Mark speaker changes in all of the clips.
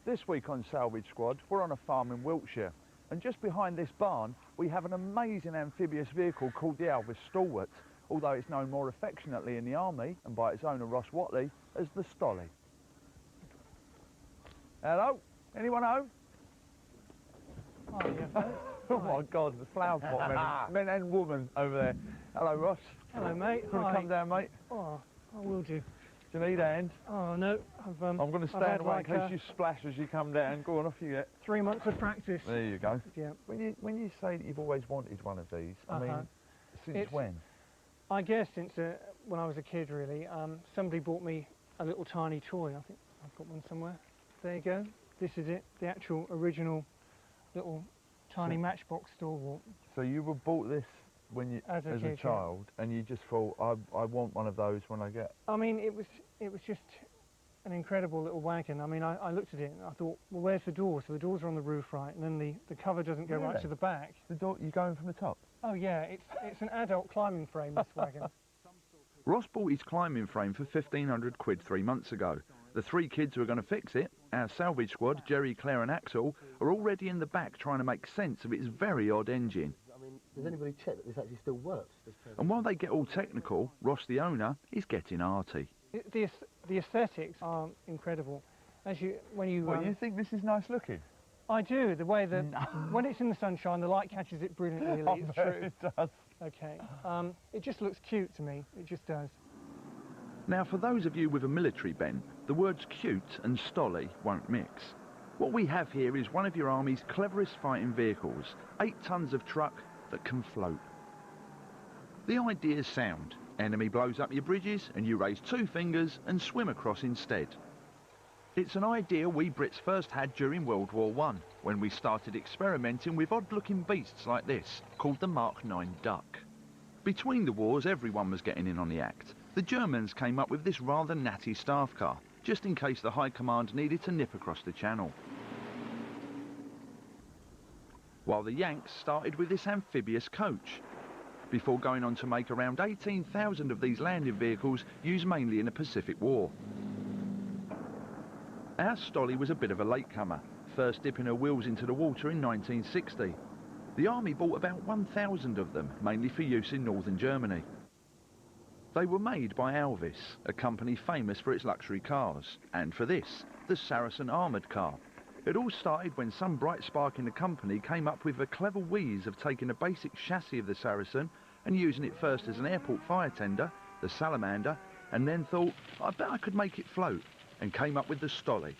Speaker 1: This week on Salvage Squad, we're on a farm in Wiltshire, and just behind this barn we have an amazing amphibious vehicle called the Alvis Stalwart, although it's known more affectionately in the army and by its owner Ross Watley as the Stolly. Hello? Anyone home?
Speaker 2: Oh, yeah.
Speaker 1: Oh my God, the flower pot men and woman over there. Hello, Ross.
Speaker 2: Hello, mate.
Speaker 1: You want to come down, mate?
Speaker 2: Oh, I will do.
Speaker 1: Do you need a hand?
Speaker 2: Oh, no. I'm
Speaker 1: going to stand away in case you splash as you come down. Go on, off you get.
Speaker 2: 3 months of practice.
Speaker 1: There you go.
Speaker 2: Yeah.
Speaker 1: When you say that you've always wanted one of these, I mean, since when?
Speaker 2: I guess since when I was a kid, really. Somebody bought me a little tiny toy. I think I've got one somewhere. There you go. This is it. The actual original little tiny matchbox Stalwart. So
Speaker 1: you were bought this when you as a child, and you just thought, I want one of those when I get... I mean, it was just an incredible little wagon. I mean, I looked at it and I thought, well, where's the door? So the doors are on the roof, right, and then the cover doesn't go right to the back. The door, you're going from the top? Oh yeah, it's an adult climbing frame, this wagon. Ross bought his climbing frame for 1,500 quid 3 months ago. The three kids who are going to fix it, our salvage squad, Jerry, Claire and Axel, are already in the back trying to make sense of its very odd engine.
Speaker 3: I mean, does anybody check that this actually still works?
Speaker 1: And while they get all technical, Ross, the owner, is getting arty.
Speaker 2: The aesthetics are incredible. When you
Speaker 1: think this is nice looking?
Speaker 2: I do. The way that when it's in the sunshine, the light catches it brilliantly. It's true.
Speaker 1: It does.
Speaker 2: Okay. It just looks cute to me. It just does.
Speaker 1: Now, for those of you with a military bent, the words cute and stolly won't mix. What we have here is one of your army's cleverest fighting vehicles, 8 tons of truck that can float. The idea's sound. Enemy blows up your bridges and you raise 2 fingers and swim across instead. It's an idea we Brits first had during World War I, when we started experimenting with odd-looking beasts like this, called the Mark 9 Duck. Between the wars, everyone was getting in on the act. The Germans came up with this rather natty staff car, just in case the High Command needed to nip across the channel. While the Yanks started with this amphibious coach, before going on to make around 18,000 of these landing vehicles used mainly in the Pacific War. Our Stolly was a bit of a latecomer, first dipping her wheels into the water in 1960. The army bought about 1,000 of them, mainly for use in northern Germany. They were made by Alvis, a company famous for its luxury cars, and for this, the Saracen armoured car. It all started when some bright spark in the company came up with a clever wheeze of taking a basic chassis of the Saracen and using it first as an airport fire tender, the Salamander, and then thought, I bet I could make it float, and came up with the Stolly.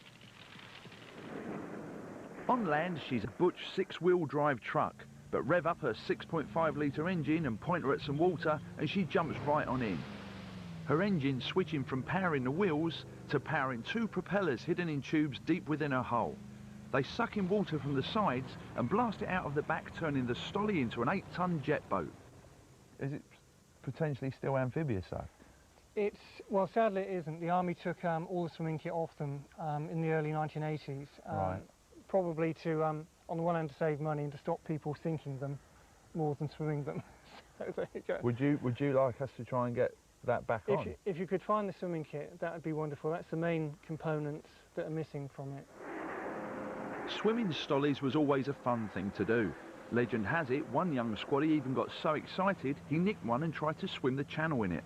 Speaker 1: On land, she's a butch 6-wheel drive truck, but rev up her 6.5 litre engine and point her at some water and she jumps right on in. Her engine switching from powering the wheels to powering 2 propellers hidden in tubes deep within her hull. They suck in water from the sides and blast it out of the back, turning the Stolly into an 8-ton jet boat. Is it potentially still amphibious though?
Speaker 2: Well, sadly it isn't. The army took all the swimming kit off them in the early 1980s.
Speaker 1: Right.
Speaker 2: Probably to, on the one hand, to save money and to stop people sinking them more than swimming them. So there you go.
Speaker 1: Would you like us to try and get that back on?
Speaker 2: If you could find the swimming kit, that would be wonderful. That's the main components that are missing from it.
Speaker 1: Swimming stollies was always a fun thing to do. Legend has it, one young squaddy even got so excited he nicked one and tried to swim the channel in it.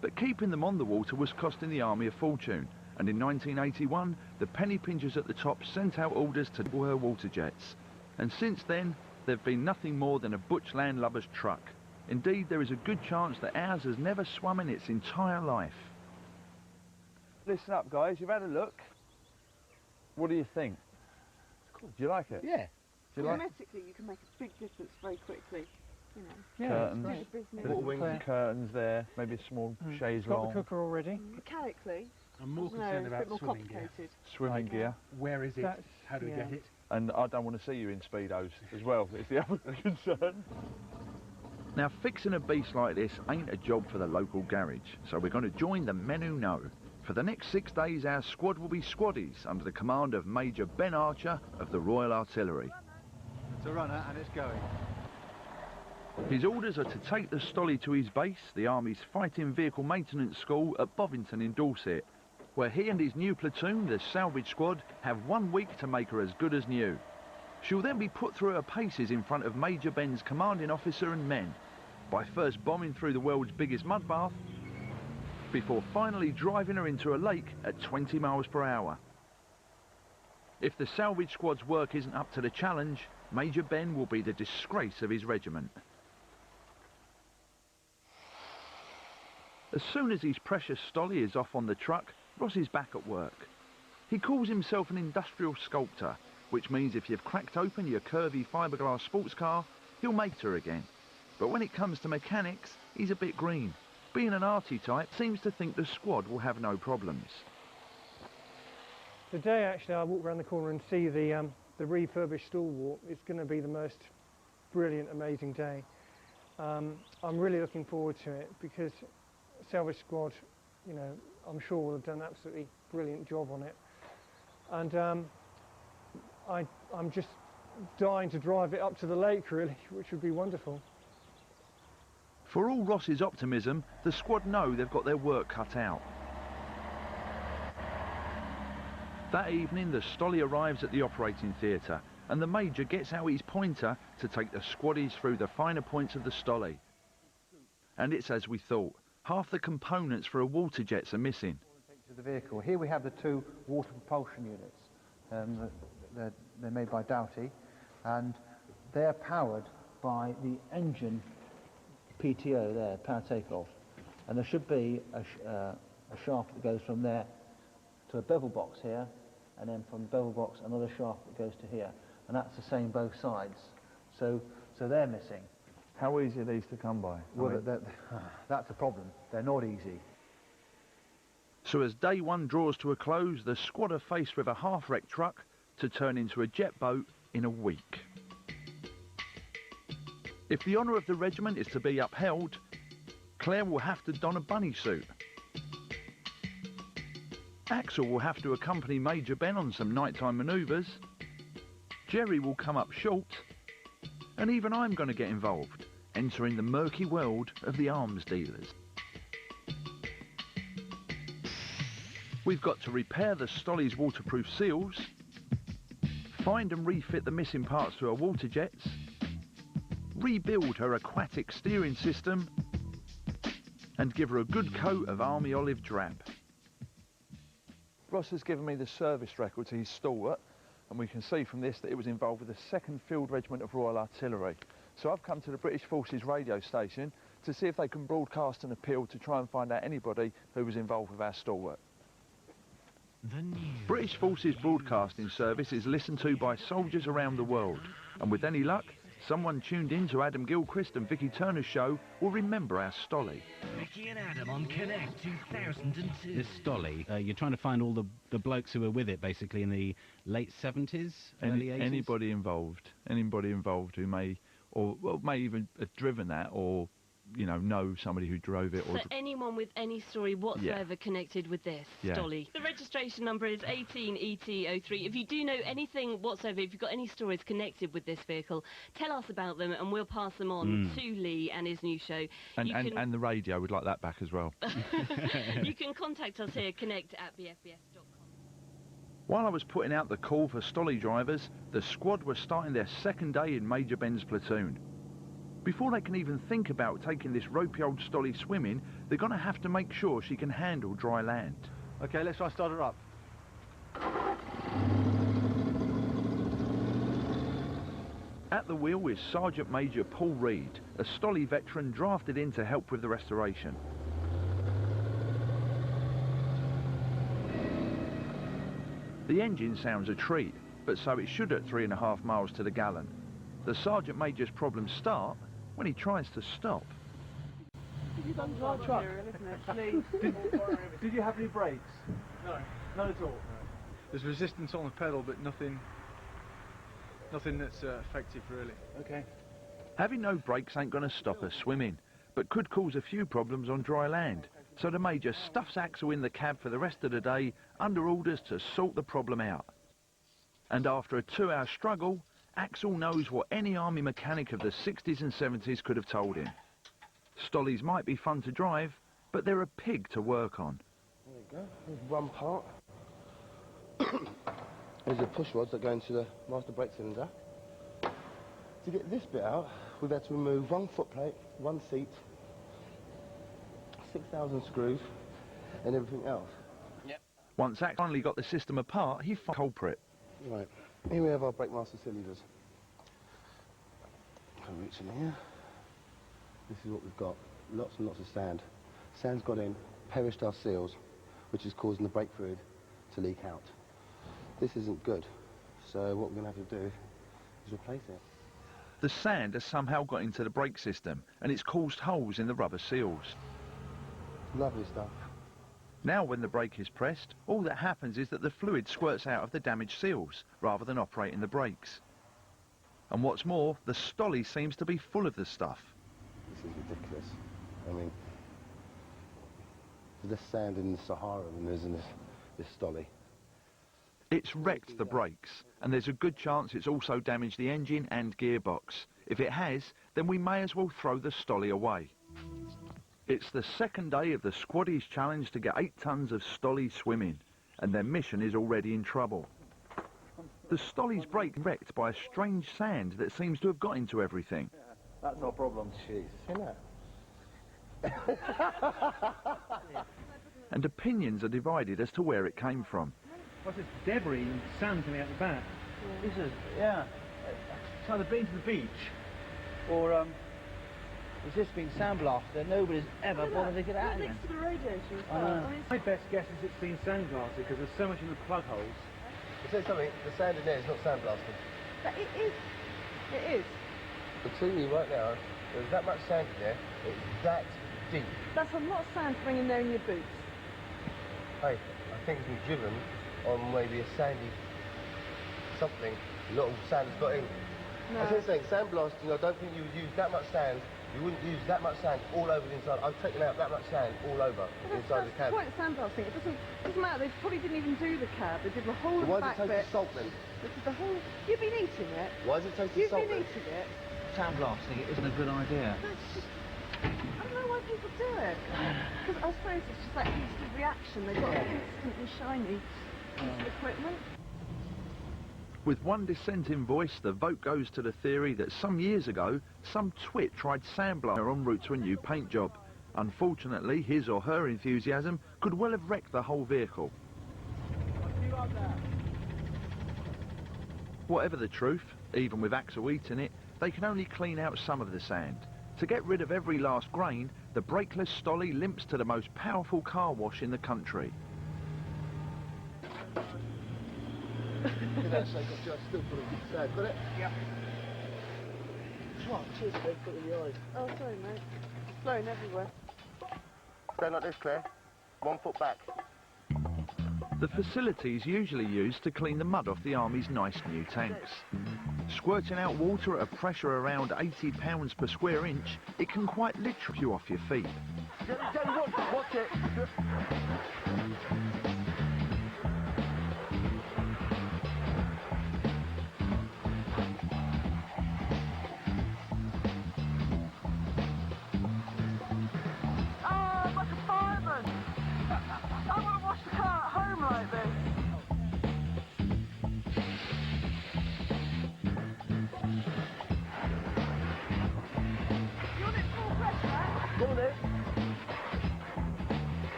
Speaker 1: But keeping them on the water was costing the army a fortune, and in 1981 the penny pinchers at the top sent out orders to double her water jets. And since then they've been nothing more than a butch landlubber's truck. Indeed, there is a good chance that ours has never swum in its entire life. Listen up guys, you've had a look. What do you think? Cool. Do you like it?
Speaker 3: Yeah.
Speaker 4: Theoretically, you can make a big difference very quickly. You know.
Speaker 2: Yeah,
Speaker 1: curtains, curtains there, maybe a small chaise
Speaker 2: got
Speaker 1: longue.
Speaker 2: The cooker already.
Speaker 4: Mechanically,
Speaker 3: I'm more concerned about swimming gear.
Speaker 1: Swimming gear.
Speaker 3: Where is it? How do we get it?
Speaker 1: And I don't want to see you in Speedos as well, it's the other concern. Now, fixing a beast like this ain't a job for the local garage, so we're going to join the men who know. For the next 6 days, our squad will be squaddies under the command of Major Ben Archer of the Royal Artillery.
Speaker 3: It's a runner and it's going.
Speaker 1: His orders are to take the Stolly to his base, the Army's Fighting Vehicle Maintenance School at Bovington in Dorset. where he and his new platoon, the salvage squad, have 1 week to make her as good as new. She'll then be put through her paces in front of Major Ben's commanding officer and men, by first bombing through the world's biggest mud bath, before finally driving her into a lake at 20 miles per hour. If the salvage squad's work isn't up to the challenge, Major Ben will be the disgrace of his regiment. As soon as his precious Stolly is off on the truck, Ross is back at work. He calls himself an industrial sculptor, which means if you've cracked open your curvy fiberglass sports car, he'll make her again. But when it comes to mechanics, he's a bit green. Being an arty type, seems to think the squad will have no problems.
Speaker 2: Today, actually, I walk around the corner and see the refurbished stalwart. It's going to be the most brilliant, amazing day. I'm really looking forward to it because Salvage Squad, you know, I'm sure will have done an absolutely brilliant job on it. And I'm just dying to drive it up to the lake, really, which would be wonderful.
Speaker 1: For all Ross's optimism, the squad know they've got their work cut out. That evening, the Stolly arrives at the operating theatre, and the Major gets out his pointer to take the squaddies through the finer points of the Stolly. And it's as we thought. Half the components for a water jets are missing.
Speaker 3: To the vehicle. Here we have the 2 water propulsion units. They're made by Doughty, and they're powered by the engine PTO there, power takeoff. And there should be a shaft that goes from there to a bevel box here, and then from the bevel box another shaft that goes to here. And that's the same both sides. So they're missing.
Speaker 1: How easy are these to come by?
Speaker 3: Well, that's the problem. They're not easy.
Speaker 1: So as day 1 draws to a close, the squad are faced with a half-wrecked truck to turn into a jet boat in a week. If the honour of the regiment is to be upheld, Claire will have to don a bunny suit. Axel will have to accompany Major Ben on some nighttime manoeuvres. Jerry will come up short. And even I'm going to get involved, entering the murky world of the arms dealers. We've got to repair the Stolly's waterproof seals, find and refit the missing parts to her water jets, rebuild her aquatic steering system, and give her a good coat of army olive drab. Ross has given me the service record to his stalwart, and we can see from this that it was involved with the 2nd Field Regiment of Royal Artillery. So I've come to the British Forces radio station to see if they can broadcast an appeal to try and find out anybody who was involved with our stalwart. British Forces Broadcasting Service is listened to by soldiers around the world, and with any luck, someone tuned in to Adam Gilchrist and Vicky Turner's show will remember our Stolly.
Speaker 5: Vicky and Adam on Connect 2002.
Speaker 6: This Stolly, you're trying to find all the blokes who were with it, basically, in the late 70s, early 80s?
Speaker 1: Anybody involved who may, or well, may even have driven that, or you know somebody who drove it. Or
Speaker 7: so anyone with any story whatsoever connected with this Stolly. The registration number is 18ET03. If you do know anything whatsoever, if you've got any stories connected with this vehicle, tell us about them and we'll pass them on to Lee and his new show.
Speaker 1: And the radio, would like that back as well.
Speaker 7: You can contact us here, connect@bfbs.com.
Speaker 1: While I was putting out the call for Stolly drivers, the squad were starting their 2nd day in Major Ben's platoon. Before they can even think about taking this ropey old Stolly swimming, they're going to have to make sure she can handle dry land.
Speaker 3: Okay, let's try and start her up.
Speaker 1: At the wheel is Sergeant Major Paul Reed, a Stolly veteran drafted in to help with the restoration. The engine sounds a treat, but so it should at 3.5 miles to the gallon. The Sergeant Major's problems start when he tries to stop.
Speaker 3: Did you have any brakes? No. None at all? No. There's resistance on the pedal, but nothing that's effective, really. Okay.
Speaker 1: Having no brakes ain't going to stop her swimming, but could cause a few problems on dry land. So the Major stuffs Axel in the cab for the rest of the day under orders to sort the problem out. And after a 2-hour struggle, Axel knows what any army mechanic of the 60s and 70s could have told him. Stollys might be fun to drive, but they're a pig to work on.
Speaker 8: we go. Here's one part. These are push rods that go into the master brake cylinder. To get this bit out, we've had to remove one footplate, one seat, 6,000 screws, and everything else.
Speaker 1: Yep. Once Ax finally got the system apart, he found the culprit.
Speaker 8: Right, here we have our brake master cylinders. Can reach in here. This is what we've got. Lots and lots of sand. Sand's got in, perished our seals, which is causing the brake fluid to leak out. This isn't good, so what we're going to have to do is replace it.
Speaker 1: The sand has somehow got into the brake system, and it's caused holes in the rubber seals.
Speaker 8: Lovely stuff.
Speaker 1: Now when the brake is pressed, all that happens is that the fluid squirts out of the damaged seals, rather than operating the brakes. And what's more, the stolly seems to be full of the stuff.
Speaker 8: This is ridiculous. I mean, there's less sand in the Sahara than there is in this stolly.
Speaker 1: It's wrecked the brakes, and there's a good chance it's also damaged the engine and gearbox. If it has, then we may as well throw the stolly away. It's the second day of the Squaddies challenge to get 8 tons of stolly swimming, and their mission is already in trouble. The stolly's brake wrecked by a strange sand that seems to have got into everything.
Speaker 3: Yeah, that's our problem. Jeez.
Speaker 1: And opinions are divided as to where it came from.
Speaker 2: What's this debris and sand coming out the back?
Speaker 3: This is, yeah. It's either been to the beach, or it's just been sandblasted. Nobody's ever bothered to get out of it.
Speaker 4: Next to the radiator as
Speaker 3: I
Speaker 4: well.
Speaker 3: know.
Speaker 4: I mean,
Speaker 2: My best guess is it's been sandblasted because there's so much in the plug holes.
Speaker 8: To say something, the sand in there is not sandblasted.
Speaker 4: but it is. It is.
Speaker 8: Between you right now, there's that much sand in there, it's that deep.
Speaker 4: That's a lot of sand to bring in there in your boots.
Speaker 8: Hey, I think it's been driven on maybe a sandy something. A lot of sand has got in.
Speaker 4: No.
Speaker 8: I was saying, sandblasting, I don't think you would use that much sand. You wouldn't use that much sand all over the inside. I've taken out that much sand all over the inside of the cab.
Speaker 4: That's the point of sandblasting. It doesn't matter. They probably didn't even do the cab. They did the whole of the
Speaker 8: Why
Speaker 4: back
Speaker 8: does it
Speaker 4: bit.
Speaker 8: taste of salt then?
Speaker 4: This is the whole. You've been eating it.
Speaker 8: Why does it taste of
Speaker 4: You've
Speaker 8: salt
Speaker 4: been
Speaker 8: then?
Speaker 4: eating it.
Speaker 3: Sandblasting it isn't a good idea.
Speaker 4: That's just. I don't know why people do it. Because I suppose it's just that instant reaction. They've got an instantly shiny piece of equipment.
Speaker 1: With one dissenting voice, the vote goes to the theory that some years ago, some twit tried sandblasting en route to a new paint job. Unfortunately, his or her enthusiasm could well have wrecked the whole vehicle. Whatever the truth, even with Axel eating it, they can only clean out some of the sand. To get rid of every last grain, the brakeless stolly limps to the most powerful car wash in the country.
Speaker 8: Still full of sand, got it?
Speaker 2: Yep.
Speaker 8: Oh, cheers, mate, put it in the eyes.
Speaker 4: Oh, sorry, mate. It's flowing everywhere.
Speaker 8: Stand like this, Claire. 1 foot back.
Speaker 1: The facility is usually used to clean the mud off the Army's nice new tanks. Squirting out water at a pressure around 80 pounds per square inch, it can quite literally you off your feet.
Speaker 8: Watch it.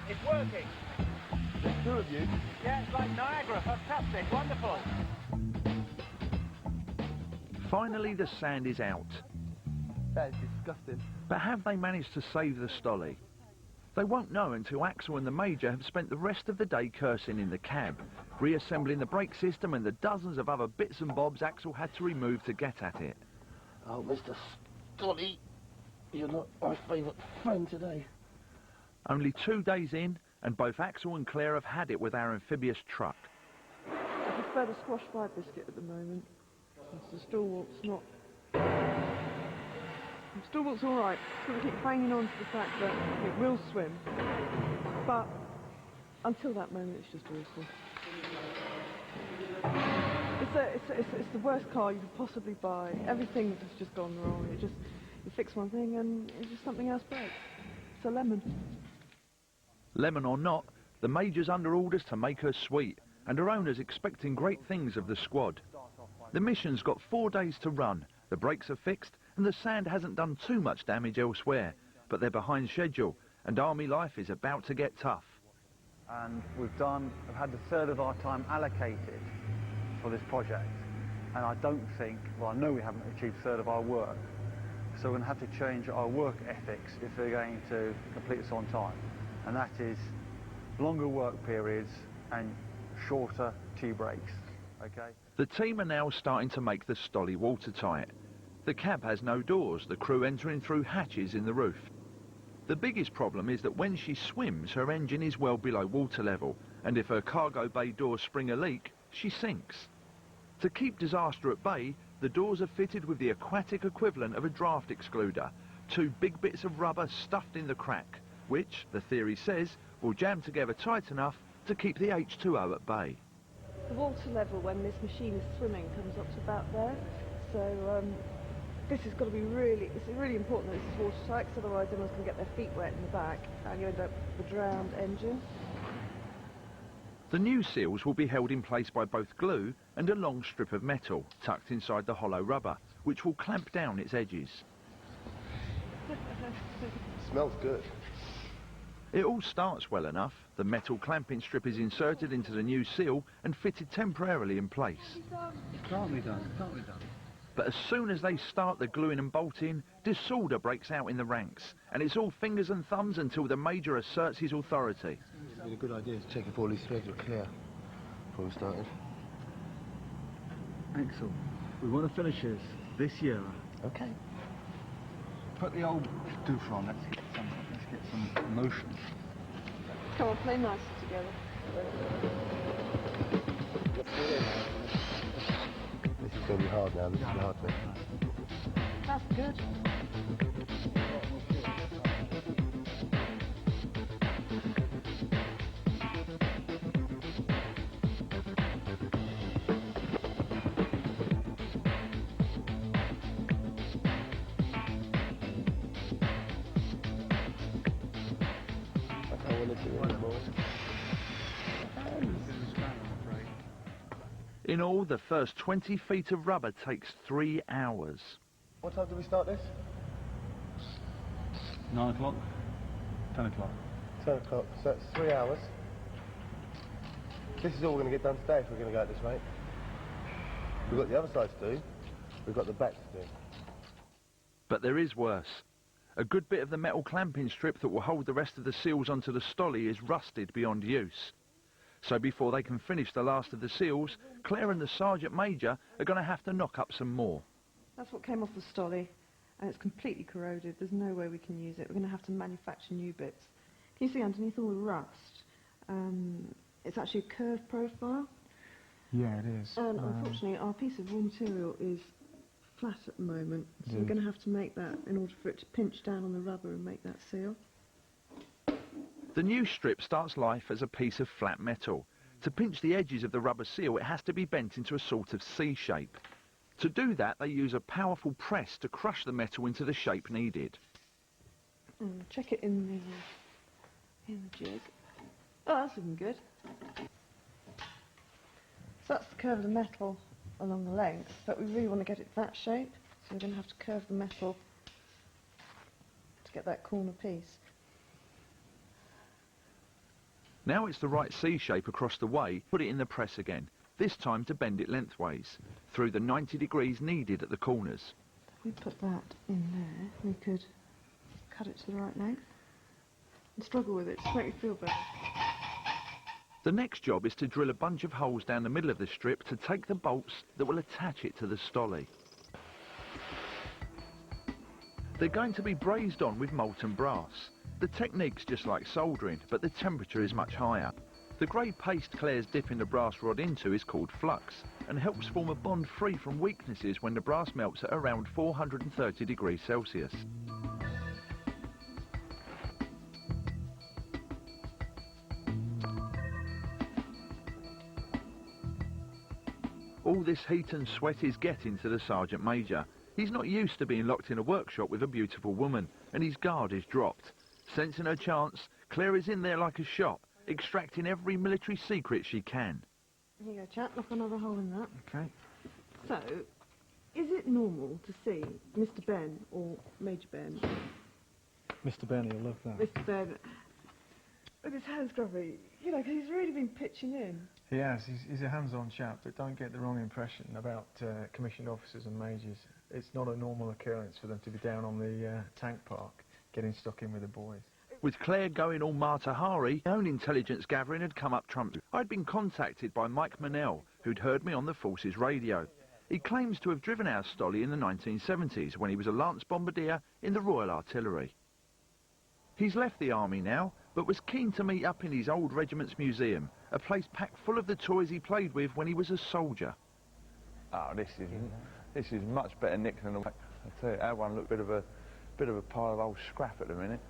Speaker 2: It's working.
Speaker 8: There's 2 of you.
Speaker 2: Yeah, it's like Niagara. Fantastic. Wonderful.
Speaker 1: Finally, the sand is out.
Speaker 8: That is disgusting.
Speaker 1: But have they managed to save the stolly? They won't know until Axel and the Major have spent the rest of the day cursing in the cab, reassembling the brake system and the dozens of other bits and bobs Axel had to remove to get at it.
Speaker 8: Oh, Mr. Stolly, you're not my favourite friend today.
Speaker 1: Only 2 days in, and both Axel and Claire have had it with our amphibious truck.
Speaker 4: I prefer the squash fried biscuit at the moment. The stalwart's not. The stalwart's all right. It's got to keep hanging on to the fact that it will swim. But until that moment, it's just awful. It's the worst car you could possibly buy. Everything has just gone wrong. You fix one thing and it's just something else breaks. a lemon.
Speaker 1: Lemon or not, the Major's under orders to make her sweet, and her owner's expecting great things of the squad. The mission's got 4 days to run, the brakes are fixed, and the sand hasn't done too much damage elsewhere, but they're behind schedule, and army life is about to get tough.
Speaker 3: And we've had a third of our time allocated for this project, and I don't think, well, I know we haven't achieved a third of our work, so we're going to have to change our work ethics if we're going to complete this on time, and that is longer work periods and shorter tea breaks, okay?
Speaker 1: The team are now starting to make the Stolly watertight. The cab has no doors, the crew entering through hatches in the roof. The biggest problem is that when she swims, her engine is well below water level, and if her cargo bay doors spring a leak, she sinks. To keep disaster at bay, the doors are fitted with the aquatic equivalent of a draft excluder, 2 big bits of rubber stuffed in the crack, which, the theory says, will jam together tight enough to keep the H2O at bay.
Speaker 4: The water level when this machine is swimming comes up to about there, so this has got to be it's really important that this is watertight, because otherwise everyone's going to get their feet wet in the back and you end up with a drowned engine.
Speaker 1: The new seals will be held in place by both glue and a long strip of metal tucked inside the hollow rubber, which will clamp down its edges.
Speaker 8: Smells good.
Speaker 1: It all starts well enough. The metal clamping strip is inserted into the new seal and fitted temporarily in place.
Speaker 3: Can't be done, can't be done.
Speaker 1: But as soon as they start the gluing and bolting, disorder breaks out in the ranks, and it's all fingers and thumbs until the Major asserts his authority.
Speaker 8: It's been a good idea to check if all these threads were clear before we started.
Speaker 3: Axel, we want to finish this year.
Speaker 8: Okay.
Speaker 3: Put the old doofer on, let's get some motion.
Speaker 4: Come on, play nicely together.
Speaker 8: This is going to be hard now, this is the hard bit.
Speaker 4: That's good.
Speaker 1: In all, the first 20 feet of rubber takes 3 hours.
Speaker 8: What time did we start this?
Speaker 3: 9 o'clock, 10 o'clock.
Speaker 8: 10 o'clock, so that's 3 hours. This is all we're going to get done today if we're going to go at this rate. We've got the other side to do, we've got the back to do.
Speaker 1: But there is worse. A good bit of the metal clamping strip that will hold the rest of the seals onto the Stolly is rusted beyond use. So before they can finish the last of the seals, Claire and the Sergeant Major are going to have to knock up some more.
Speaker 4: That's what came off the Stolly, and it's completely corroded. There's no way we can use it. We're going to have to manufacture new bits. Can you see underneath all the rust? It's actually a curved profile.
Speaker 3: Yeah, it is.
Speaker 4: And unfortunately, our piece of raw material is flat at the moment, so we're going to have to make that in order for it to pinch down on the rubber and make that seal.
Speaker 1: The new strip starts life as a piece of flat metal. To pinch the edges of the rubber seal, it has to be bent into a sort of C shape. To do that, they use a powerful press to crush the metal into the shape needed.
Speaker 4: Check it in the jig. Oh, that's looking good. So that's the curve of the metal along the length, but we really want to get it that shape, so we're going to have to curve the metal to get that corner piece.
Speaker 1: Now it's the right C shape across the way, put it in the press again, this time to bend it lengthways, through the 90 degrees needed at the corners.
Speaker 4: If we put that in there, we could cut it to the right length and struggle with it, just make me feel better.
Speaker 1: The next job is to drill a bunch of holes down the middle of the strip to take the bolts that will attach it to the Stolly. They're going to be brazed on with molten brass. The technique's just like soldering, but the temperature is much higher. The grey paste Claire's dipping the brass rod into is called flux, and helps form a bond free from weaknesses when the brass melts at around 430 degrees Celsius. All this heat and sweat is getting to the Sergeant Major. He's not used to being locked in a workshop with a beautiful woman, and his guard is dropped. Sensing her chance, Claire is in there like a shot, extracting every military secret she can.
Speaker 4: Here you go, chap. Knock another hole in that.
Speaker 1: Okay.
Speaker 4: So, is it normal to see Mr. Ben or Major Ben?
Speaker 2: Mr. Benny will love that.
Speaker 4: Mr. Ben with his hands grubby, you know, because he's really been pitching in.
Speaker 9: He has. He's a hands-on chap, but don't get the wrong impression about commissioned officers and majors. It's not a normal occurrence for them to be down on the tank park, getting stuck in with the boys.
Speaker 1: With Claire going all Mata Hari, my own intelligence gathering had come up trumps. I'd been contacted by Mike Manell, who'd heard me on the force's radio. He claims to have driven our Stolly in the 1970s when he was a Lance Bombardier in the Royal Artillery. He's left the army now, but was keen to meet up in his old regiment's museum, a place packed full of the toys he played with when he was a soldier.
Speaker 10: Oh, this is much better nick than the one. I tell you, our one looked a bit of a pile of old scrap at the minute.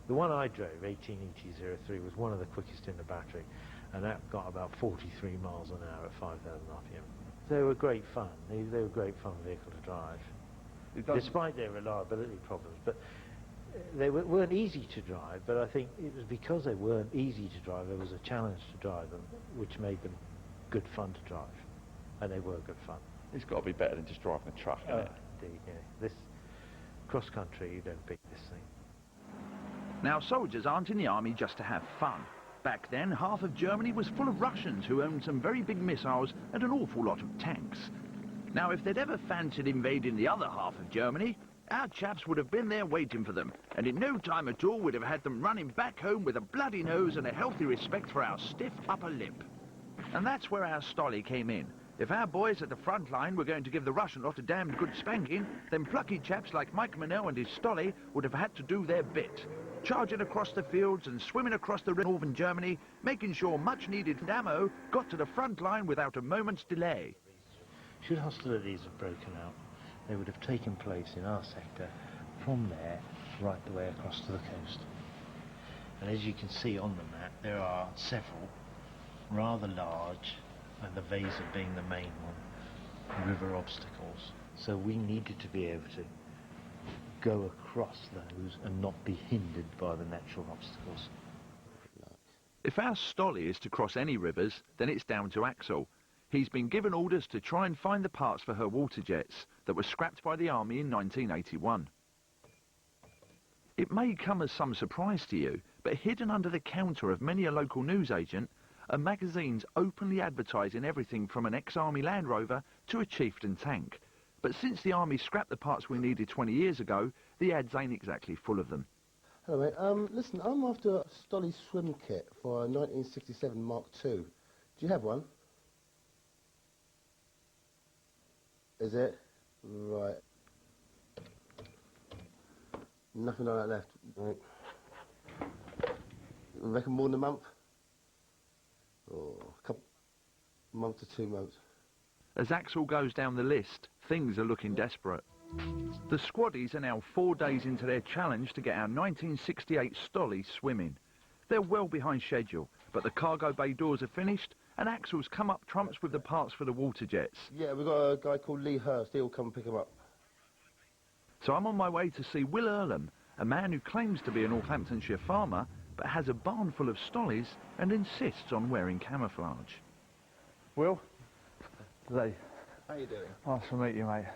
Speaker 11: The one I drove, 18ET03, was one of the quickest in the battery, and that got about 43 miles an hour at 5,000 RPM. They were great fun. They were a great fun vehicle to drive, despite their reliability problems. But they weren't easy to drive, but I think it was because they weren't easy to drive, there was a challenge to drive them, which made them good fun to drive. And they were good fun.
Speaker 10: It's got to be better than just driving a truck, isn't it?
Speaker 11: Indeed, yeah. This cross-country, you don't beat this thing.
Speaker 1: Now, soldiers aren't in the army just to have fun. Back then, half of Germany was full of Russians who owned some very big missiles and an awful lot of tanks. Now, if they'd ever fancied invading the other half of Germany, our chaps would have been there waiting for them, and in no time at all would have had them running back home with a bloody nose and a healthy respect for our stiff upper lip. And that's where our Stolly came in. If our boys at the front line were going to give the Russian lot a damned good spanking, then plucky chaps like Mike Manell and his Stolly would have had to do their bit. Charging across the fields and swimming across the northern Germany, making sure much-needed ammo got to the front line without a moment's delay.
Speaker 11: Should hostilities have broken out, they would have taken place in our sector from there right the way across to the coast. And as you can see on the map, there are several rather large, and the Weser being the main one, river obstacles. So we needed to be able to go across those and not be hindered by the natural obstacles.
Speaker 1: If our Stolly is to cross any rivers, then it's down to Axel. He's been given orders to try and find the parts for her water jets that were scrapped by the army in 1981. It may come as some surprise to you, but hidden under the counter of many a local newsagent are magazines openly advertising everything from an ex-army Land Rover to a Chieftain tank. But since the army scrapped the parts we needed 20 years ago, the ads ain't exactly full of them.
Speaker 8: Hello mate, listen, I'm after a Stolly swim kit for a 1967 Mark II. Do you have one? Is it? Right. Nothing like that left. Right. I reckon more than a month? Or a month to 2 months.
Speaker 1: As Axel goes down the list, things are looking desperate. The squaddies are now 4 days into their challenge to get our 1968 Stolly swimming. They're well behind schedule, but the cargo bay doors are finished and Axel's come up trumps with the parts for the water jets.
Speaker 8: Yeah, we've got a guy called Lee Hurst. He'll come and pick them up.
Speaker 1: So I'm on my way to see Will Earlham, a man who claims to be a Northamptonshire farmer, but has a barn full of Stollies and insists on wearing camouflage.
Speaker 10: Will? Lee.
Speaker 8: How you doing?
Speaker 10: Nice to meet you, mate.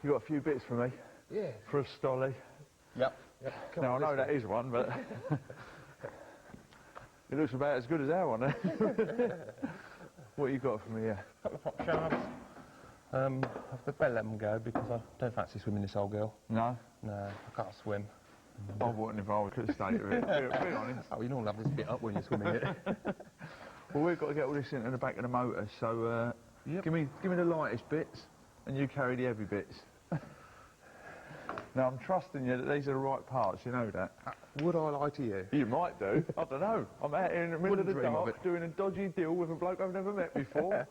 Speaker 10: You got a few bits for me?
Speaker 8: Yeah.
Speaker 10: For a Stolly?
Speaker 8: Yep.
Speaker 10: Now, I know that is one, but it looks about as good as our one, eh? What you got for me here?
Speaker 9: A couple of pop shafts. I've better let them go because I don't fancy swimming this old girl.
Speaker 10: No?
Speaker 9: No, I can't swim.
Speaker 10: I wouldn't if I was at the state of it, be honest.
Speaker 9: Oh, you don't love this bit up when you're swimming it.
Speaker 10: Well, we've got to get all this into the back of the motor, so give me the lightest bits and you carry the heavy bits. Now, I'm trusting you that these are the right parts, you know that.
Speaker 9: Would I lie to you?
Speaker 10: You might do. I don't know. I'm out here in the middle of the dark doing a dodgy deal with a bloke I've never met before.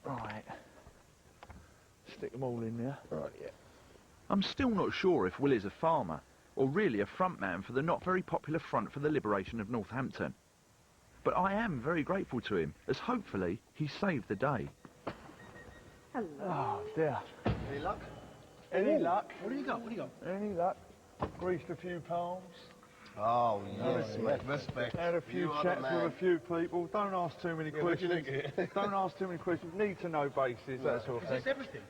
Speaker 10: Right. Stick them all in there.
Speaker 8: Right, yeah.
Speaker 1: I'm still not sure if Will is a farmer, or really a frontman for the not very popular Front for the Liberation of Northampton. But I am very grateful to him, as hopefully he saved the day.
Speaker 4: Hello.
Speaker 10: Oh, dear.
Speaker 8: Any luck?
Speaker 10: Any luck?
Speaker 11: What do you got? What do you got?
Speaker 10: Any luck? Greased a few palms.
Speaker 8: Oh, yes, mate. Respect.
Speaker 10: Had a few chats with a few people. Don't ask too many questions. Don't ask too many questions. Need to know bases, that sort of thing.
Speaker 11: Is this everything?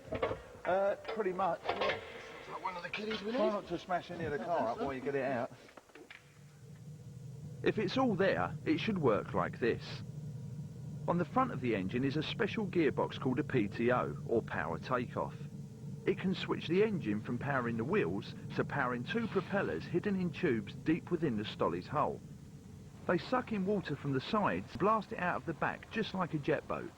Speaker 10: Pretty much.
Speaker 8: Like one of the kiddies we
Speaker 10: Try not to smash any of the car up while you get it out.
Speaker 1: If it's all there, it should work like this. On the front of the engine is a special gearbox called a PTO, or power takeoff. It can switch the engine from powering the wheels to powering two propellers hidden in tubes deep within the Stolly's hull. They suck in water from the sides, blast it out of the back just like a jet boat.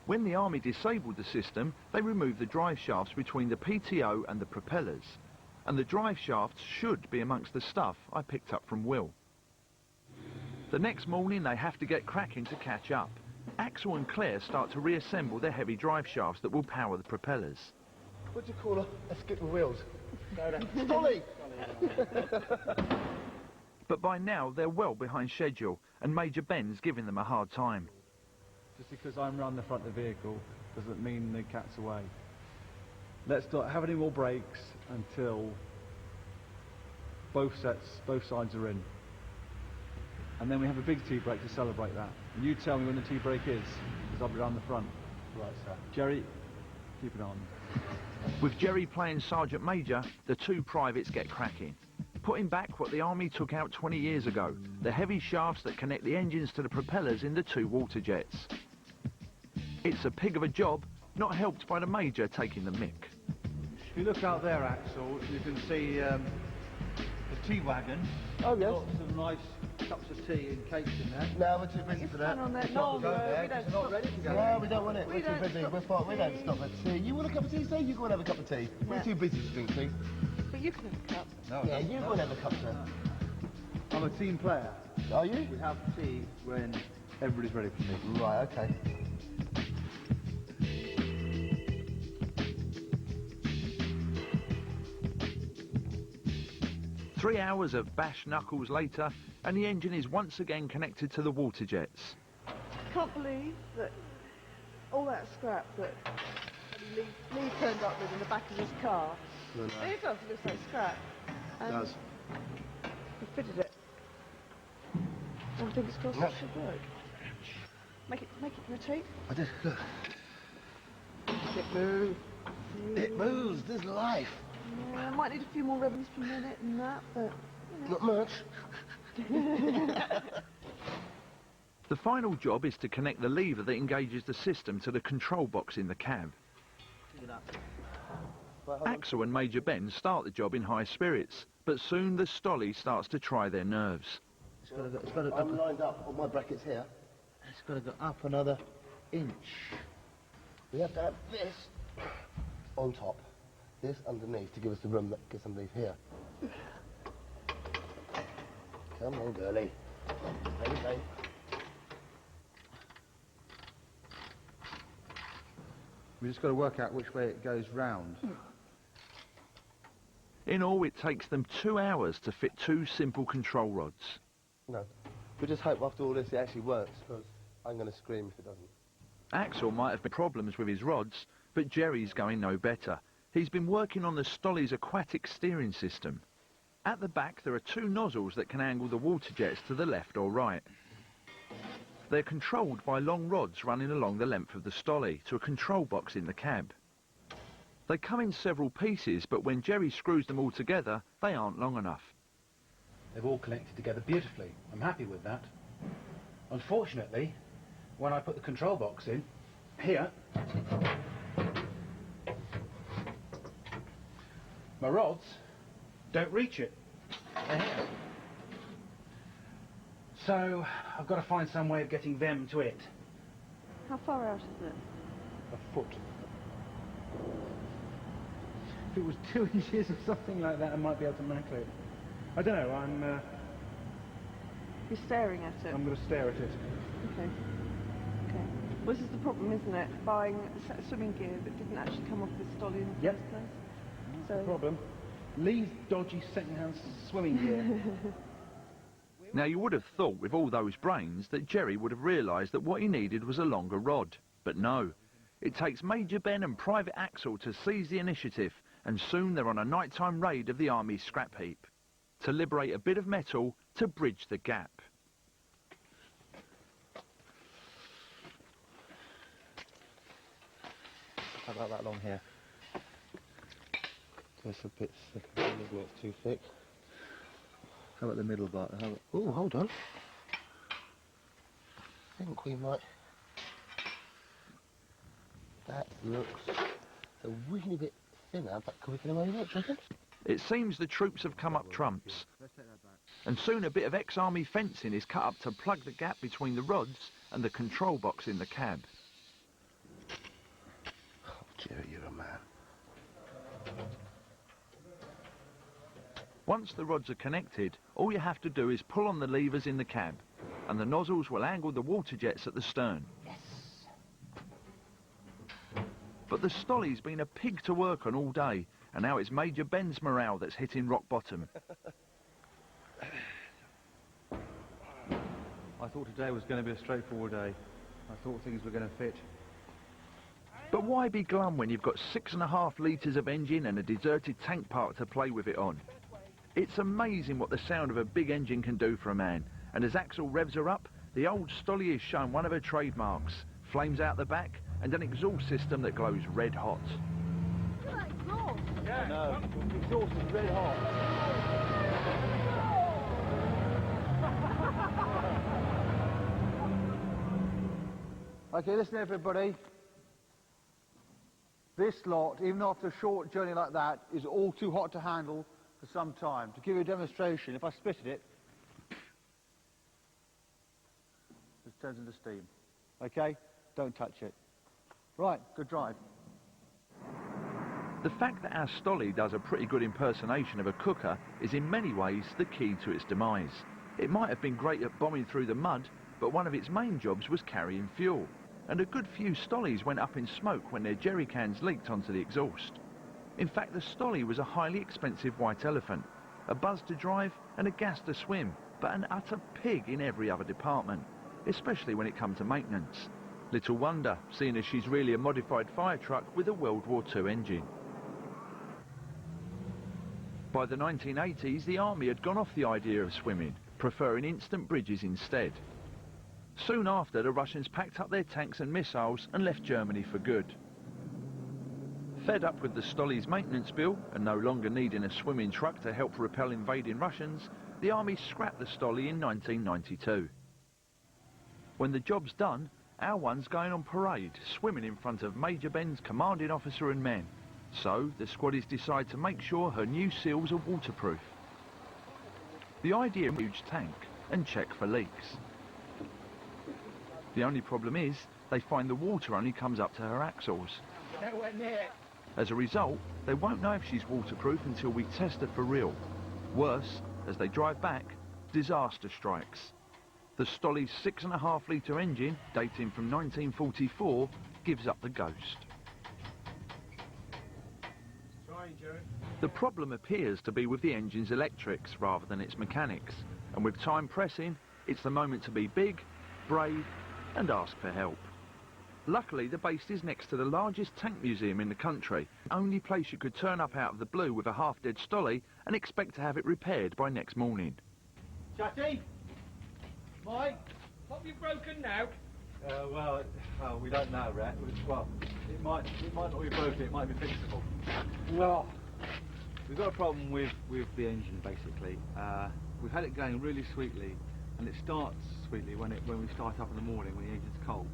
Speaker 1: When the Army disabled the system, they removed the drive shafts between the PTO and the propellers. And the drive shafts should be amongst the stuff I picked up from Will. The next morning they have to get cracking to catch up. Axel and Claire start to reassemble their heavy drive shafts that will power the propellers.
Speaker 8: What do you call a skip with wheels? Stolly!
Speaker 1: But by now they're well behind schedule and Major Ben's giving them a hard time.
Speaker 12: Just because I'm round the front of the vehicle doesn't mean the cat's away. Let's not have any more breaks until both sides are in. And then we have a big tea break to celebrate that. And you tell me when the tea break is, because I'll be round the front.
Speaker 8: Right, sir.
Speaker 12: Jerry, keep it on.
Speaker 1: With Jerry playing Sergeant Major, the two privates get cracking. Putting back what the Army took out 20 years ago, the heavy shafts that connect the engines to the propellers in the two water jets. It's a pig of a job, not helped by the Major taking the mick.
Speaker 3: If you look out there, Axel, you can see the tea wagon.
Speaker 8: Oh, yes.
Speaker 3: Lots of nice cups of tea and cakes in there.
Speaker 8: No, we're too busy for that.
Speaker 4: On there.
Speaker 3: No,
Speaker 4: We don't
Speaker 3: not ready to go.
Speaker 8: No, we don't want it.
Speaker 4: We
Speaker 8: We're too
Speaker 4: don't
Speaker 8: busy.
Speaker 4: stop
Speaker 8: We're fine. We don't stop at tea. You want a cup of tea, sir? You go and have a cup of tea. We're
Speaker 4: Yeah.
Speaker 8: too busy to drink tea.
Speaker 4: But you can have a cup.
Speaker 3: No,
Speaker 8: Yeah, you go and have a cup, sir.
Speaker 3: I'm a team player.
Speaker 8: Are you?
Speaker 3: We have tea when everybody's ready for tea.
Speaker 8: Right, okay.
Speaker 1: Three hours of bash knuckles later, and the engine is once again connected to the water jets.
Speaker 4: Can't believe that all that scrap that Lee turned up with in the back of his car.
Speaker 8: No.
Speaker 4: It does, it looks like scrap.
Speaker 8: It does.
Speaker 4: We fitted it. And fingers crossed it should work. Make it rotate.
Speaker 8: I did. Look. It moves. It moves. There's life.
Speaker 4: Yeah, I might need a few more ribbons per minute and that, but...
Speaker 8: Not much.
Speaker 1: The final job is to connect the lever that engages the system to the control box in the cab. Axel and Major Ben start the job in high spirits, but soon the Stolly starts to try their nerves.
Speaker 8: I'm lined up on my brackets here.
Speaker 3: It's got to go up another inch.
Speaker 8: We have to have this on top, this underneath to give us the room that gets underneath here. Come on, girlie. There we go.
Speaker 3: We just got to work out which way it goes round.
Speaker 1: In all, it takes them 2 hours to fit two simple control rods.
Speaker 8: No. We just hope after all this it actually works, because I'm going to scream if it doesn't.
Speaker 1: Axel might have problems with his rods, but Jerry's going no better. He's been working on the Stolly's aquatic steering system. At the back there are two nozzles that can angle the water jets to the left or right. They're controlled by long rods running along the length of the Stolly to a control box in the cab. They come in several pieces, but when Jerry screws them all together, they aren't long enough.
Speaker 11: They've all connected together beautifully. I'm happy with that. Unfortunately, when I put the control box in, here, my rods don't reach it. They're here. So, I've got to find some way of getting them to it.
Speaker 4: How far out is it?
Speaker 11: A foot. If it was 2 inches or something like that, I might be able to macro it. I don't know,
Speaker 4: You're staring at it.
Speaker 11: I'm going to stare at it.
Speaker 4: Okay. Okay. Well, this is the problem, isn't it? Buying a set of swimming gear that didn't actually come off the Stolly in the first place.
Speaker 11: That's the problem. Lee's dodgy second-hand swimming gear.
Speaker 1: Now you would have thought with all those brains that Jerry would have realised that what he needed was a longer rod. But no. It takes Major Ben and Private Axel to seize the initiative and soon they're on a nighttime raid of the army's scrap heap to liberate a bit of metal to bridge the gap.
Speaker 8: How about that long here? Just a bit thick, isn't it? It's too thick. How about the middle part? Oh, hold on. I think we might... That looks a really bit thinner, but can we get away with it, do you reckon?
Speaker 1: It seems the troops have come up trumps, and soon a bit of ex-army fencing is cut up to plug the gap between the rods and the control box in the cab.
Speaker 8: Oh, Jerry, you're a man.
Speaker 1: Once the rods are connected, all you have to do is pull on the levers in the cab, and the nozzles will angle the water jets at the stern.
Speaker 8: Yes.
Speaker 1: But the Stolly's been a pig to work on all day, and now it's Major Ben's morale that's hitting rock bottom.
Speaker 12: I thought today was going to be a straightforward day. I thought things were going to fit.
Speaker 1: But why be glum when you've got 6.5 litres of engine and a deserted tank park to play with it on? It's amazing what the sound of a big engine can do for a man, and as Axel revs her up, the old Stolly is shown one of her trademarks, flames out the back, and an exhaust system that glows red hot.
Speaker 12: Yeah, no, the exhaust is red hot.
Speaker 3: Okay, listen everybody. This lot, even after a short journey like that, is all too hot to handle for some time. To give you a demonstration, if I spit at it, it turns into steam. Okay? Don't touch it. Right, good drive.
Speaker 1: The fact that our Stolly does a pretty good impersonation of a cooker is in many ways the key to its demise. It might have been great at bombing through the mud, but one of its main jobs was carrying fuel. And a good few Stollys went up in smoke when their jerry cans leaked onto the exhaust. In fact, the Stolly was a highly expensive white elephant, a buzz to drive and a gas to swim, but an utter pig in every other department, especially when it comes to maintenance. Little wonder, seeing as she's really a modified fire truck with a World War II engine. By the 1980s, the army had gone off the idea of swimming, preferring instant bridges instead. Soon after, the Russians packed up their tanks and missiles and left Germany for good. Fed up with the Stolly's maintenance bill and no longer needing a swimming truck to help repel invading Russians, the army scrapped the Stolly in 1992. When the job's done, our one's going on parade, swimming in front of Major Ben's commanding officer and men. So, the squaddies decide to make sure her new seals are waterproof. The idea is a huge tank and check for leaks. The only problem is, they find the water only comes up to her axles.
Speaker 13: Nowhere near.
Speaker 1: As a result, they won't know if she's waterproof until we test her for real. Worse, as they drive back, disaster strikes. The Stolly's 6.5 litre engine, dating from 1944, gives up the ghost. The problem appears to be with the engine's electrics rather than its mechanics, and with time pressing, it's the moment to be big, brave, and ask for help. Luckily, the base is next to the largest tank museum in the country, the only place you could turn up out of the blue with a half-dead Stolly and expect to have it repaired by next morning.
Speaker 13: Chatty? Mike? What have you broken now?
Speaker 12: Well, we don't know, Rat. Well, it might not be broken, it might be fixable.
Speaker 13: No.
Speaker 12: We've got a problem with the engine, basically. We've had it going really sweetly, and it starts sweetly when we start up in the morning, when the engine's cold.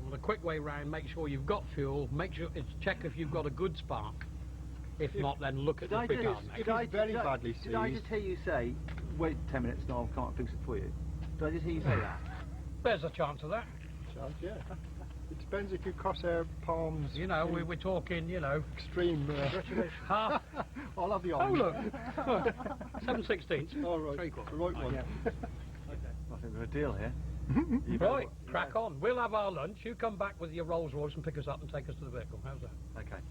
Speaker 13: Well, the quick way round, make sure you've got fuel, check if you've got a good spark. If not, then look at the big arm.
Speaker 12: Did I just hear you say, wait 10 minutes, no, I can't fix it for you? Did I just hear you say that?
Speaker 13: There's a chance of that.
Speaker 9: Chance, yeah. It depends if you cross our palms.
Speaker 13: You know, we're talking, you know.
Speaker 9: Extreme.
Speaker 13: Half.
Speaker 9: I'll have the
Speaker 13: Oh,
Speaker 9: orange.
Speaker 13: look. 7/16.
Speaker 9: All right.
Speaker 13: 3/4.
Speaker 9: The right one.
Speaker 13: Yeah.
Speaker 12: I think we've got a deal here.
Speaker 13: Right, crack on. We'll have our lunch. You come back with your Rolls Royce and pick us up and take us to the vehicle. How's that?
Speaker 12: Okay.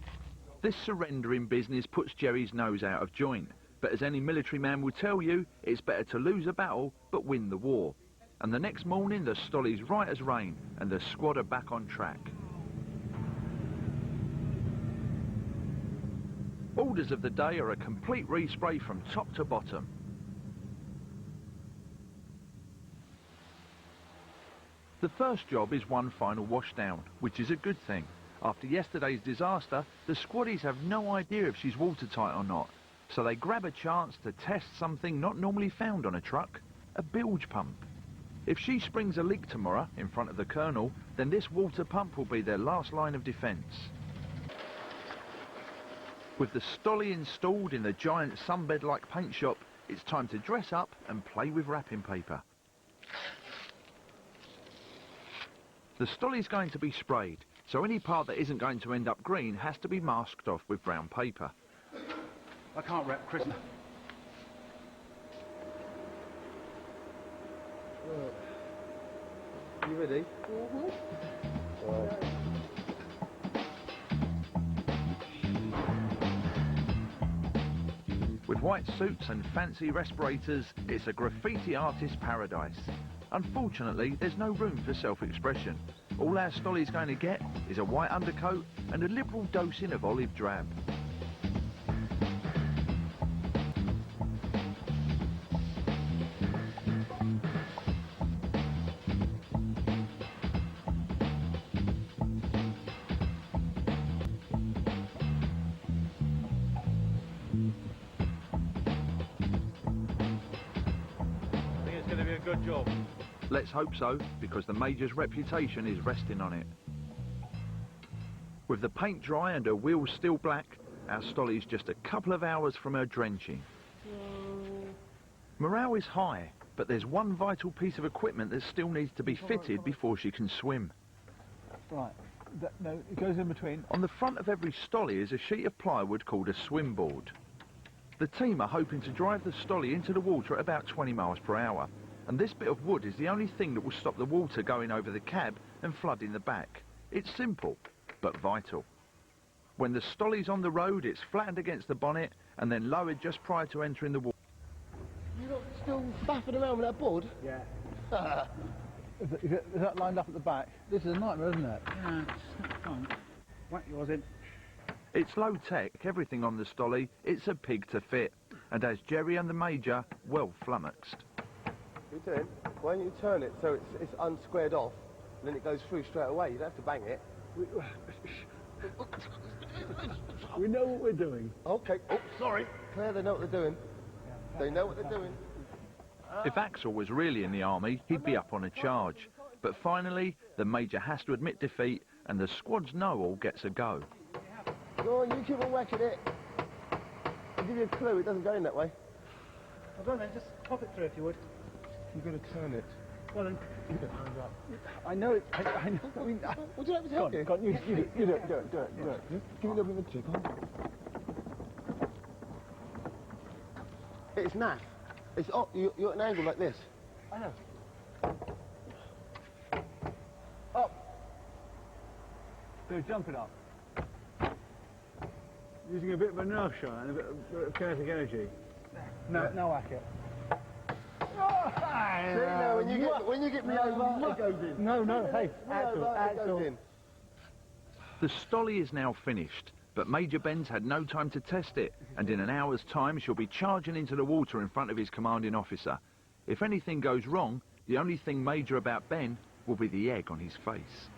Speaker 1: This surrendering business puts Jerry's nose out of joint, but as any military man will tell you, it's better to lose a battle but win the war. And the next morning, the Stolly's right as rain, and the squad are back on track. Orders of the day are a complete respray from top to bottom. The first job is one final washdown, which is a good thing. After yesterday's disaster, the squaddies have no idea if she's watertight or not, so they grab a chance to test something not normally found on a truck, a bilge pump. If she springs a leak tomorrow in front of the Colonel, then this water pump will be their last line of defence. With the Stolly installed in the giant sunbed-like paint shop, it's time to dress up and play with wrapping paper. The Stolly's going to be sprayed, so any part that isn't going to end up green has to be masked off with brown paper.
Speaker 14: I can't wrap, Chris.
Speaker 8: You ready?
Speaker 1: With white suits and fancy respirators, it's a graffiti artist's paradise. Unfortunately, there's no room for self-expression. All our Stolly's going to get is a white undercoat and a liberal dosing of olive drab.
Speaker 12: Good job.
Speaker 1: Let's hope so, because the Major's reputation is resting on it. With the paint dry and her wheels still black, our Stolly's just a couple of hours from her drenching. Morale is high, but there's one vital piece of equipment that still needs to be fitted before she can swim.
Speaker 3: Right. No, it goes in between.
Speaker 1: On the front of every Stolly is a sheet of plywood called a swim board. The team are hoping to drive the Stolly into the water at about 20 miles per hour. And this bit of wood is the only thing that will stop the water going over the cab and flooding the back. It's simple, but vital. When the Stolly's on the road, it's flattened against the bonnet and then lowered just prior to entering the water.
Speaker 8: You lot still faffing around with that board?
Speaker 3: Yeah. is that lined up at the back? This is a nightmare, isn't it?
Speaker 14: Yeah, it's fun. Whack yours in.
Speaker 1: It's low tech, everything on the Stolly, it's a pig to fit. And as Jerry and the Major, well flummoxed.
Speaker 8: What are you doing? Why don't you turn it so it's unsquared off, and then it goes through straight away? You don't have to bang it.
Speaker 3: We know what we're doing.
Speaker 8: Okay. Oh, sorry. Claire, they know what they're doing. They know what they're doing.
Speaker 1: If Axel was really in the army, he'd be up on a charge. But finally, the Major has to admit defeat, and the squad's know-all gets a go.
Speaker 8: Go on, you keep on whacking it. I'll give you a clue, it doesn't go in that way.
Speaker 14: Well done then, just pop it through if you would.
Speaker 8: You've got to turn it.
Speaker 14: Well then.
Speaker 3: I know it. I know. I mean,
Speaker 8: would you like me to help you?
Speaker 3: Go on, you do it. Do it. Just give me a little bit of a tip, huh?
Speaker 8: It's naff. It's up. You're at an angle like this.
Speaker 3: I know. Up. They're jumping up.
Speaker 12: Using a bit of inertia and a bit of kinetic energy.
Speaker 3: No whack it.
Speaker 8: See, now, when you get me over, it goes in.
Speaker 3: No, hey, Axel.
Speaker 1: The Stolly is now finished, but Major Ben's had no time to test it, and in an hour's time she'll be charging into the water in front of his commanding officer. If anything goes wrong, the only thing major about Ben will be the egg on his face.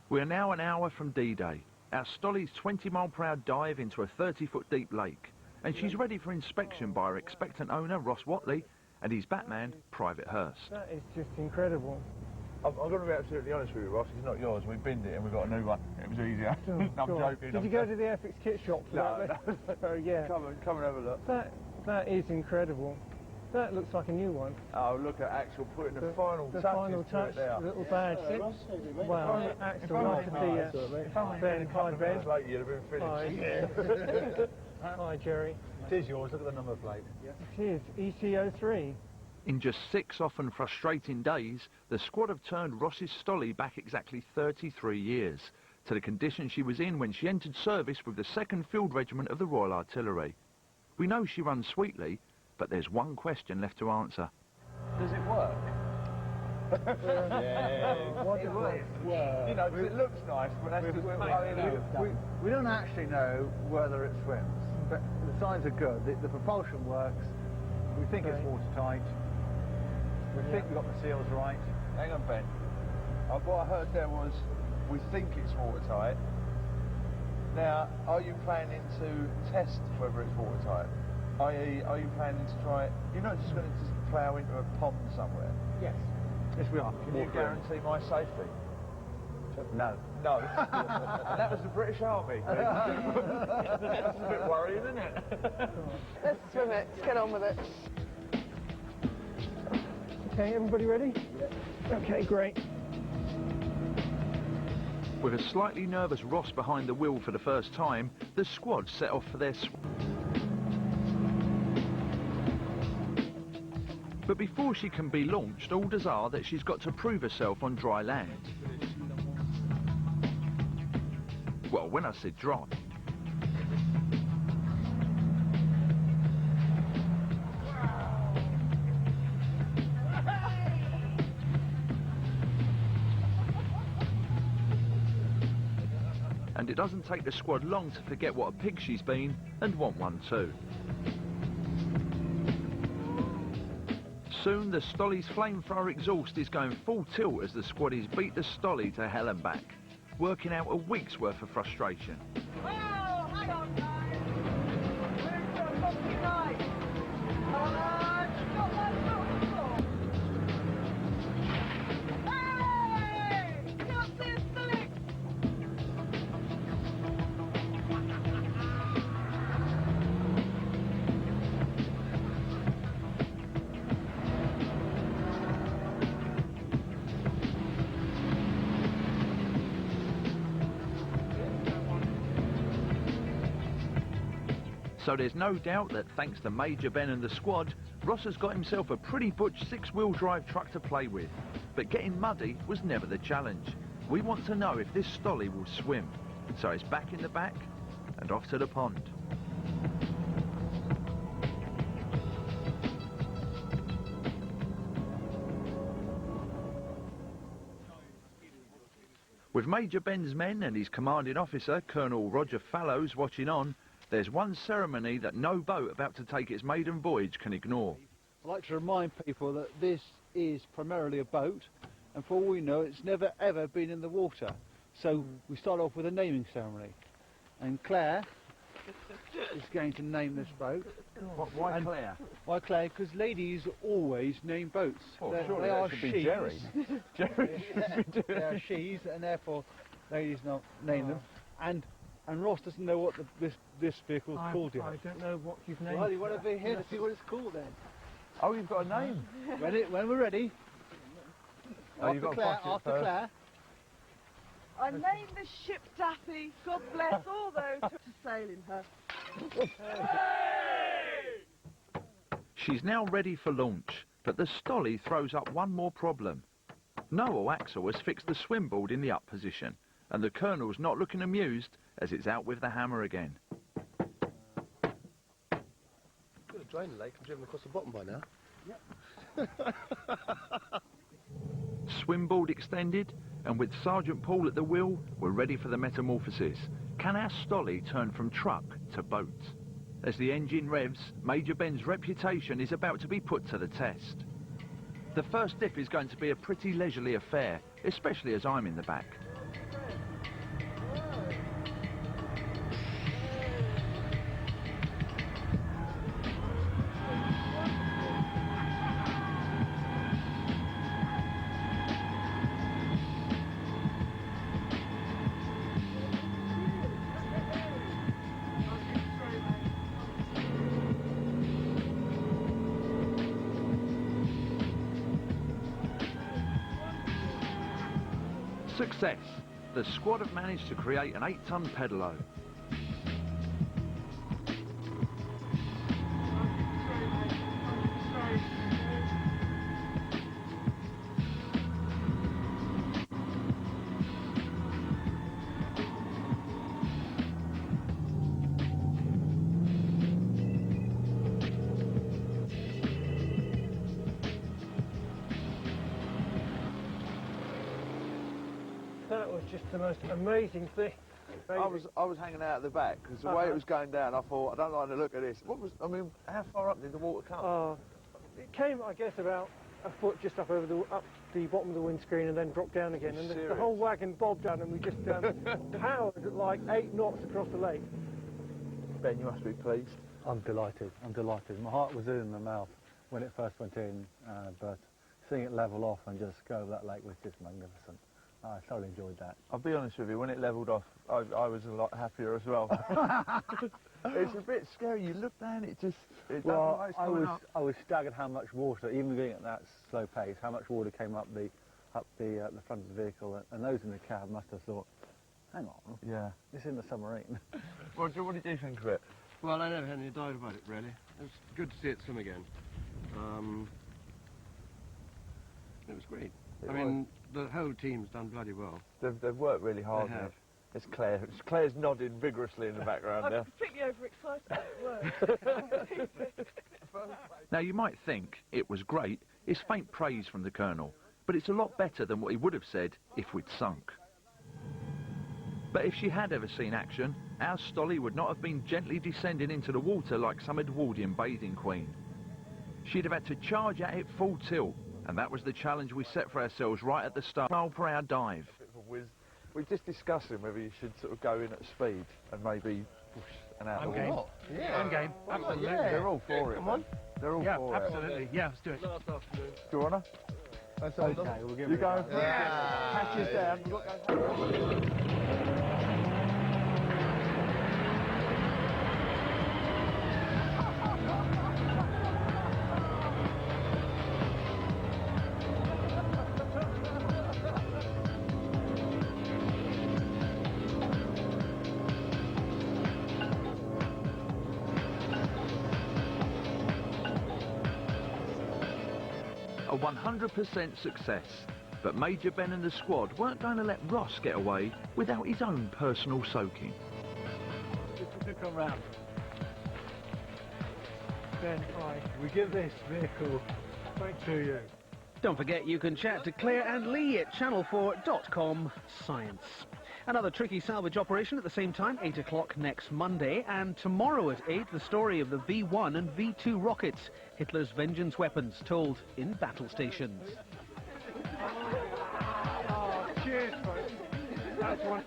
Speaker 1: We are now an hour from D-Day. Our Stolly's 20-mile-per-hour dive into a 30-foot deep lake, and she's ready for inspection by her expectant owner, Ross Watley, and his Batman, Private Hurst.
Speaker 2: That is just incredible.
Speaker 10: I'm going to be absolutely honest with you, Ross. It's not yours. We binned it and we got a new one. It was easier.
Speaker 2: Oh,
Speaker 10: I'm joking.
Speaker 2: Did you go to the FX kit shop for that? Oh, yeah.
Speaker 10: Come and have a look.
Speaker 2: That is incredible. That looks like a new one.
Speaker 10: Oh, look at Axel putting the final touch
Speaker 2: there. Little badge. Wow, Axel, nice to see you. Ben, hi Ben.
Speaker 10: Late, you'd have been finished.
Speaker 2: Hi Jerry.
Speaker 12: It is yours, look at the number plate.
Speaker 2: It is, EC03.
Speaker 1: In just 6 often frustrating days, the squad have turned Ross's Stolly back exactly 33 years, to the condition she was in when she entered service with the 2nd Field Regiment of the Royal Artillery. We know she runs sweetly, but there's one question left to answer.
Speaker 12: Does it work?
Speaker 10: You know, 'cause it looks nice, but that's just
Speaker 3: we don't actually know whether it swims, but the signs are good. The propulsion works. We think it's watertight. We think we've got the seals right.
Speaker 10: Hang on, Ben. What I heard there was, we think it's watertight. Now, are you planning to test whether it's watertight? i.e., are you planning to try it? You're not just going to just plough into a pond somewhere?
Speaker 3: Yes. Yes, we are.
Speaker 10: Can you guarantee my safety?
Speaker 3: No.
Speaker 10: No. And that was the British Army. That's a bit worrying, isn't it?
Speaker 4: Let's swim it. Let's get on with it.
Speaker 2: Okay, everybody ready? Yeah. Okay, great.
Speaker 1: With a slightly nervous Ross behind the wheel for the first time, the squad set off for their But before she can be launched, orders are that she's got to prove herself on dry land. Well, when I said dry. And it doesn't take the squad long to forget what a pig she's been and want one too. Soon the Stolly's flamethrower exhaust is going full tilt as the squaddies beat the Stolly to hell and back, working out a week's worth of frustration.
Speaker 4: Oh, hang on, guys. We're so funky night. Stop that foot. Hey! Can't see a stick.
Speaker 1: So there's no doubt that thanks to Major Ben and the squad, Ross has got himself a pretty butch six-wheel drive truck to play with. But getting muddy was never the challenge. We want to know if this Stolly will swim. So it's back in the back and off to the pond. With Major Ben's men and his commanding officer, Colonel Roger Fallows, watching on, there's one ceremony that no boat about to take its maiden voyage can ignore.
Speaker 14: I'd like to remind people that this is primarily a boat, and for all we know, it's never ever been in the water. So we start off with a naming ceremony. And Claire is going to name this boat.
Speaker 10: Why Claire?
Speaker 14: Why Claire? Because ladies always name boats.
Speaker 10: Surely
Speaker 14: they
Speaker 10: that
Speaker 14: are
Speaker 10: should be
Speaker 14: she's.
Speaker 10: Jerry. Jerry should be
Speaker 14: They are she's, and therefore ladies name them. And Ross doesn't know what this vehicle is called yet.
Speaker 2: I don't know what you've named.
Speaker 14: Well, you want to be here to see what it's called then?
Speaker 10: Oh, you've got a name.
Speaker 14: When we're ready.
Speaker 10: Oh, you've got
Speaker 14: After Claire.
Speaker 4: I named this ship Daffy. God bless all those who are sailing her.
Speaker 1: She's now ready for launch, but the Stolly throws up one more problem. Noel Axel has fixed the swim board in the up position, and the Colonel's not looking amused as it's out with the hammer again.
Speaker 8: Could have drained the lake and driven across the bottom by now.
Speaker 1: Yep. Swimboard extended, and with Sergeant Paul at the wheel, we're ready for the metamorphosis. Can our Stolly turn from truck to boat? As the engine revs, Major Ben's reputation is about to be put to the test. The first dip is going to be a pretty leisurely affair, especially as I'm in the back. Success! The squad have managed to create an 8-ton pedalo.
Speaker 2: just the most amazing thing.
Speaker 10: I was hanging out at the back because the way it was going down, I thought, I don't like the look of this. I mean, how far up did the water come?
Speaker 2: It came, I guess, about a foot just up the bottom of the windscreen and then dropped down again. And the whole wagon bobbed down and we just powered at like 8 knots across the lake.
Speaker 10: Ben, you must be pleased.
Speaker 14: I'm delighted. My heart was in my mouth when it first went in, but seeing it level off and just go over that lake was just magnificent. I thoroughly enjoyed that.
Speaker 10: I'll be honest with you, when it levelled off, I was a lot happier as well. It's a bit scary. You look down, it just...
Speaker 14: I was staggered how much water, even going at that slow pace, how much water came up the front of the vehicle, and those in the cab must have thought, hang on, this isn't a submarine.
Speaker 10: Roger, what did you think of it?
Speaker 15: Well, I never had any doubt about it, really. It was good to see it swim again. It was great. I mean, the whole team's done bloody well.
Speaker 10: They've worked really hard.
Speaker 15: They have.
Speaker 10: It's Claire. Claire's nodding vigorously in the background there.
Speaker 4: I'm completely overexcited at work.
Speaker 1: Now, you might think it was great. It's faint praise from the Colonel, but it's a lot better than what he would have said if we'd sunk. But if she had ever seen action, our Stolly would not have been gently descending into the water like some Edwardian bathing queen. She'd have had to charge at it full tilt, and that was the challenge we set for ourselves right at the start for our dive.
Speaker 10: We're just discussing whether you should sort of go in at speed and maybe push and out.
Speaker 13: I'm game.
Speaker 10: Yeah.
Speaker 13: I'm game. Absolutely.
Speaker 10: Yeah. They're all for it.
Speaker 13: Come on.
Speaker 10: They're all for
Speaker 13: absolutely.
Speaker 10: it.
Speaker 13: Yeah, let's do it.
Speaker 10: Do you want to?
Speaker 3: That's okay, we'll give it
Speaker 10: You go for it.
Speaker 3: Yeah.
Speaker 10: Hatches down. You've got to go.
Speaker 1: A 100% success, but Major Ben and the squad weren't going to let Ross get away without his own personal soaking.
Speaker 14: Just come round.
Speaker 2: Ben,
Speaker 14: we give this vehicle back to you.
Speaker 16: Don't forget you can chat to Claire and Lee at channel4.com science. Another tricky salvage operation at the same time, 8 o'clock next Monday, and tomorrow at 8, the story of the V1 and V2 rockets, Hitler's vengeance weapons, told in battle stations.
Speaker 2: Cheers, folks. That's one.